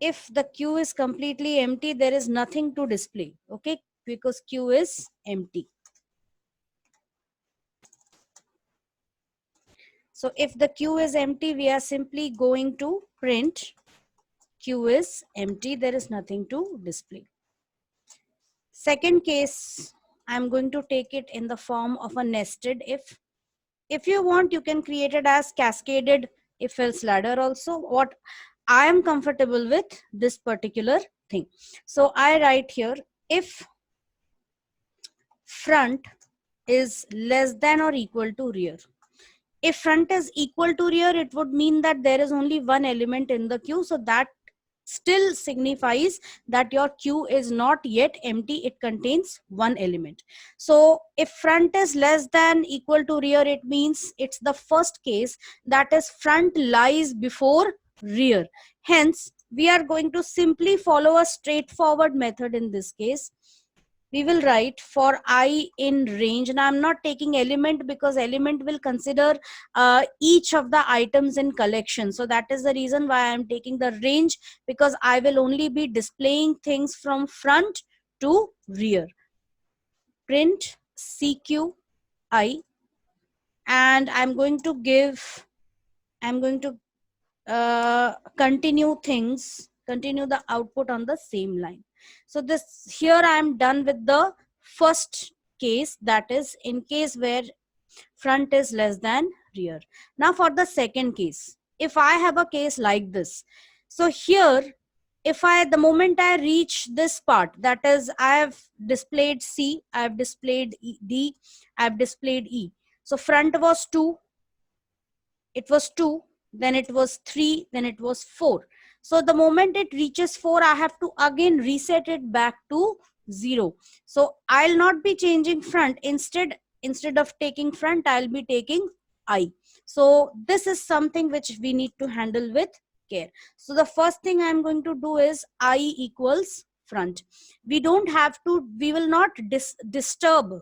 if the queue is completely empty, there is nothing to display. Okay, because queue is empty. So if the queue is empty, we are simply going to print queue is empty, there is nothing to display. Second case, I'm going to take it in the form of a nested if. If you want, you can create it as cascaded if else ladder also. What I am comfortable with this particular thing. So I write here, if front is less than or equal to rear. If front is equal to rear, it would mean that there is only one element in the queue. So that still signifies that your queue is not yet empty. It contains one element. So if front is less than equal to rear, it means it's the first case, that is front lies before rear. Hence, we are going to simply follow a straightforward method in this case. We will write for I in range, and I'm not taking element because element will consider each of the items in collection. So that is the reason why I'm taking the range, because I will only be displaying things from front to rear. Print CQI, and I'm going to continue the output on the same line. So this here I am done with the first case, that is in case where front is less than rear. Now for the second case, if I have a case like this, so here if I, the moment I reach this part, that is I have displayed C, I have displayed D, I have displayed E. So front was 2, it was 2, then it was 3, then it was 4. So the moment it reaches 4, I have to again reset it back to 0. So I'll not be changing front. Instead of taking front, I'll be taking I. So this is something which we need to handle with care. So the first thing I'm going to do is I equals front. We don't have to, we will not disturb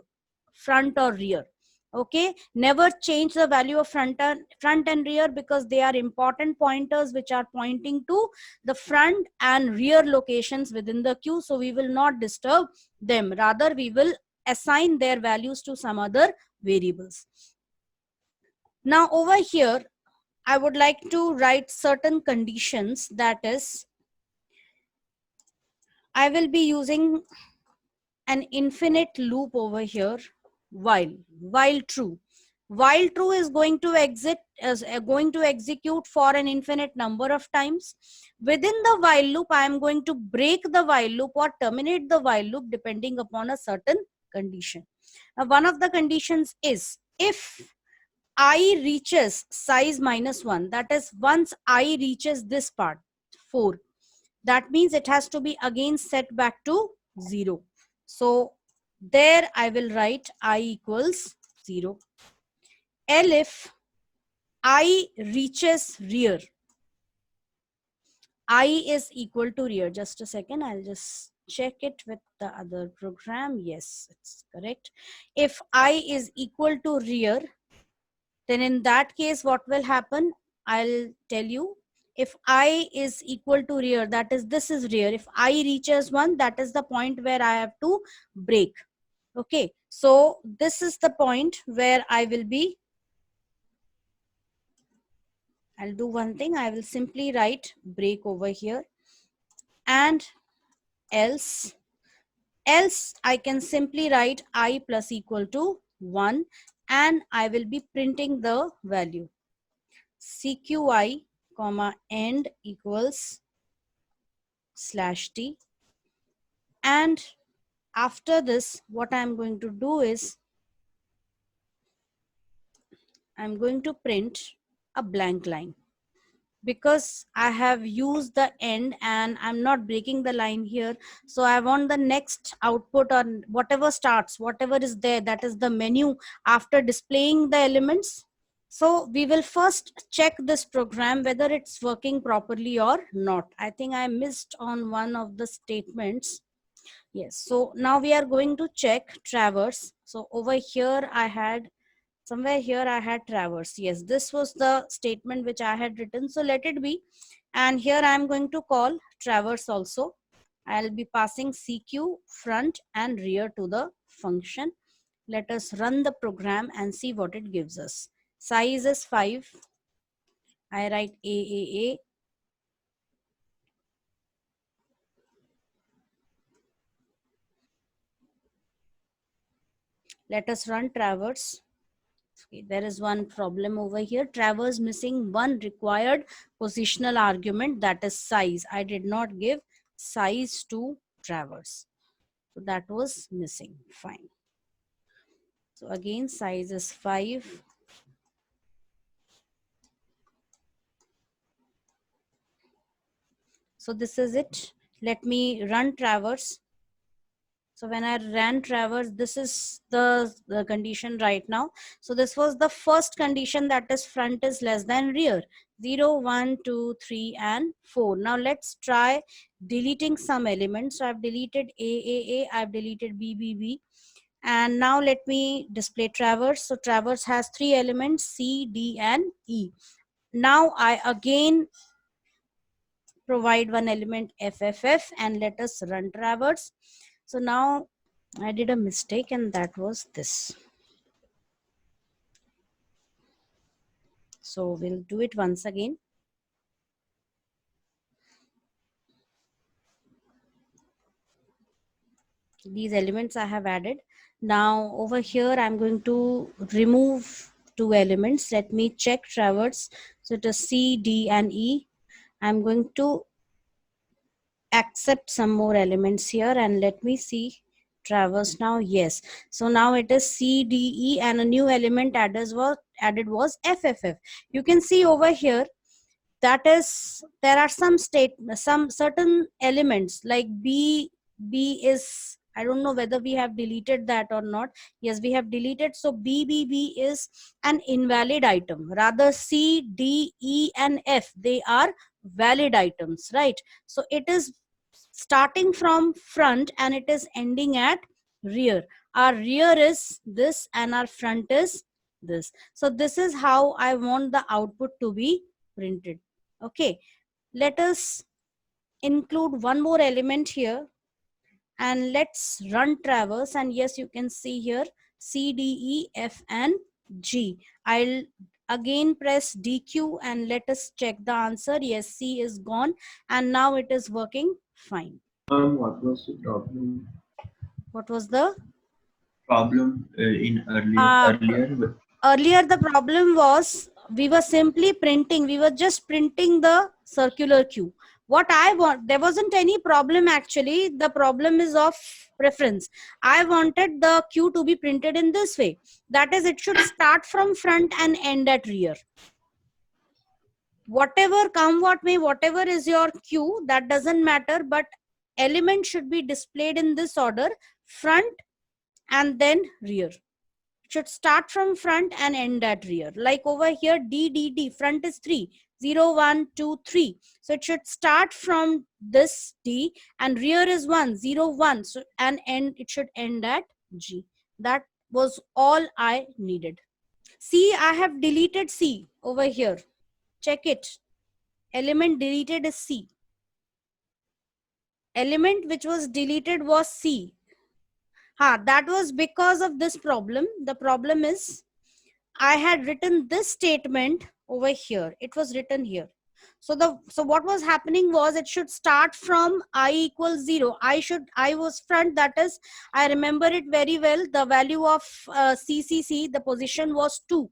front or rear. Okay, never change the value of front and rear, because they are important pointers which are pointing to the front and rear locations within the queue. So we will not disturb them, rather we will assign their values to some other variables. Now over here I would like to write certain conditions, that is I will be using an infinite loop over here. While true, while true is going to going to execute for an infinite number of times. Within the while loop, I am going to break the while loop or terminate the while loop depending upon a certain condition. Now one of the conditions is, if I reaches size -1, that is once I reaches this part 4, that means it has to be again set back to 0. So there I will write I equals 0. If I reaches rear, I is equal to rear. Just a second, I'll just check it with the other program. Yes, it's correct. If I is equal to rear, then in that case what will happen, I'll tell you. If I is equal to rear, that is this is rear, if I reaches 1, that is the point where I have to break. Okay, so this is the point where I will be, I'll do one thing, I will simply write break over here, and else I can simply write I plus equal to 1, and I will be printing the value CQI comma end equals /t. And after this, what I'm going to do is I'm going to print a blank line, because I have used the end and I'm not breaking the line here. So I want the next output, or whatever starts, whatever is there, that is the menu after displaying the elements. So we will first check this program whether it's working properly or not. I think I missed on one of the statements. Yes, so now we are going to check traverse. So over here I had, somewhere here I had traverse. Yes, this was the statement which I had written. So let it be. And here I am going to call traverse also. I'll be passing CQ, front and rear to the function. Let us run the program and see what it gives us. Size is 5. I write AAA. Let us run traverse. Okay, there is one problem over here. Traverse missing one required positional argument, that is size. I did not give size to traverse. So that was missing. Fine. So again, size is 5. So this is it. Let me run traverse. So when I ran traverse, this is the condition right now. So this was the first condition, that is front is less than rear. 0, 1, 2, 3 and 4. Now let's try deleting some elements. So I've deleted A, I've deleted B. And now let me display traverse. So traverse has 3 elements, C, D and E. Now I again provide one element FFF and let us run traverse. So now I did a mistake and that was this. So we'll do it once again. These elements I have added. Now over here I'm going to remove 2 elements. Let me check traverse. So it is C, D and E. I'm going to accept some more elements here and let me see traverse now. Yes, so now it is CDE and a new element added was FFF. You can see over here, that is, there are some certain elements like B is, I don't know whether we have deleted that or not. Yes, we have deleted. So B is an invalid item. Rather C, D, E and F, they are valid items, right? So it is starting from front and it is ending at rear. Our rear is this and our front is this. So this is how I want the output to be printed. Okay, let us include one more element here and let's run traverse. And yes, you can see here C, D, E, F and G. I'll again press DQ and let us check the answer. Yes, C is gone and now it is working fine. What was the problem? What was the Problem in earlier? Earlier the problem was we were simply printing, we were just printing the circular queue. What I want, there wasn't any problem actually. The problem is of preference. I wanted the queue to be printed in this way, that is, it should start from front and end at rear. Whatever come what may, whatever is your queue, that doesn't matter, but element should be displayed in this order: front and then rear. Should start from front and end at rear. Like over here, D, front is 3, 0, 1, 2, 3. So it should start from this D and rear is 1, 0, 1. So, and end, it should end at G. That was all I needed. See, I have deleted C over here. Check it. Element deleted is C. Element which was deleted was C. That was because of this problem. The problem is I had written this statement over here. It was written here. So what was happening was it should start from I equals 0. I was front, that is, I remember it very well. The value of CCC, the position was 2.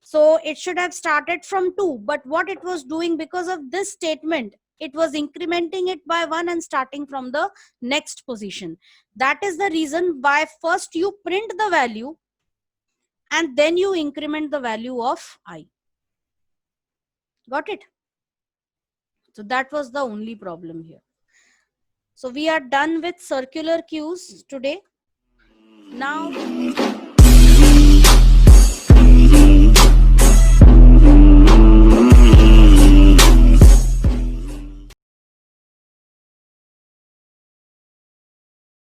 So it should have started from 2. But what it was doing, because of this statement, it was incrementing it by 1 and starting from the next position. That is the reason why first you print the value and then you increment the value of I. Got it? So that was the only problem here. So we are done with circular queues today. Now